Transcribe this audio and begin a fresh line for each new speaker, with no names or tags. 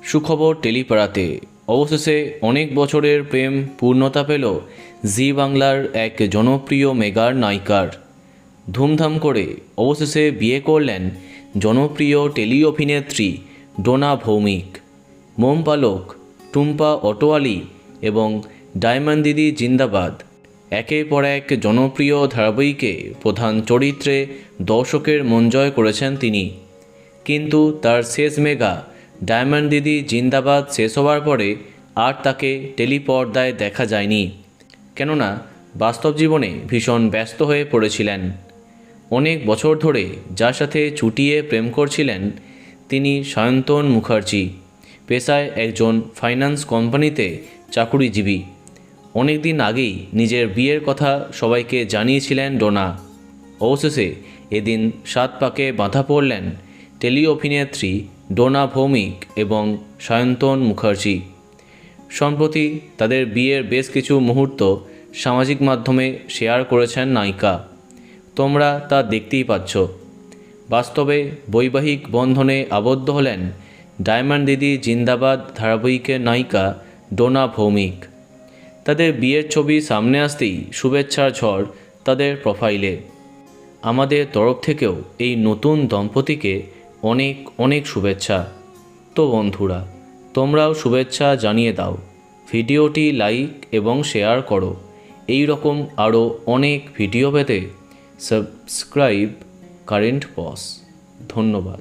সুখবর টেলিপাড়াতে অবশেষে অনেক বছরের প্রেম পূর্ণতা পেল জি বাংলার এক জনপ্রিয় মেগার নায়িকার। ধুমধাম করে অবশেষে বিয়ে করলেন জনপ্রিয় টেলি অভিনেত্রী ডোনা ভৌমিক। মোম পালক, টুম্পা অটোয়ালি এবং ডায়মন্ড দিদি জিন্দাবাদ একের পর এক জনপ্রিয় ধারাবাহিকে প্রধান চরিত্রে দর্শকের মন জয় করেছেন তিনি। কিন্তু তার শেষ মেগা ডায়মন্ড দিদি জিন্দাবাদ শেষ হওয়ার পরে আর তাকে টেলিপর্দায় দেখা যায়নি, কেননা বাস্তব জীবনে ভীষণ ব্যস্ত হয়ে পড়েছিলেন। অনেক বছর ধরে যার সাথে চুটিয়ে প্রেম করছিলেন তিনি সায়ন্তন মুখার্জি, পেশায় একজন ফাইন্যান্স কোম্পানিতে চাকুরিজীবী। অনেক দিন আগেই নিজের বিয়ের কথা সবাইকে জানিয়েছিলেন ডোনা। অবশেষে এদিন 7 পাকে বাঁধা পড়লেন টেলি অভিনেত্রী ডোনা ভৌমিক এবং সায়ন্তন মুখার্জি। সম্প্রতি তাদের বিয়ের বেশ কিছু মুহূর্ত সামাজিক মাধ্যমে শেয়ার করেছেন নায়িকা। তোমরা তা দেখতেই পাচ্ছ। বাস্তবে বৈবাহিক বন্ধনে আবদ্ধ হলেন ডায়মন্ড দিদি জিন্দাবাদ ধারাবাহিকের নায়িকা ডোনা ভৌমিক। তাদের বিয়ের ছবি সামনে আসতেই শুভেচ্ছার ঝড় তাদের প্রোফাইলে। আমাদের তরফ থেকেও এই নতুন দম্পতিকে অনেক অনেক শুভেচ্ছা। তো বন্ধুরা, তোমরাও শুভেচ্ছা জানিয়ে দাও, ভিডিওটি লাইক এবং শেয়ার করো। এই রকম আরও অনেক ভিডিও পেতে সাবস্ক্রাইব কারেন্ট পস। ধন্যবাদ।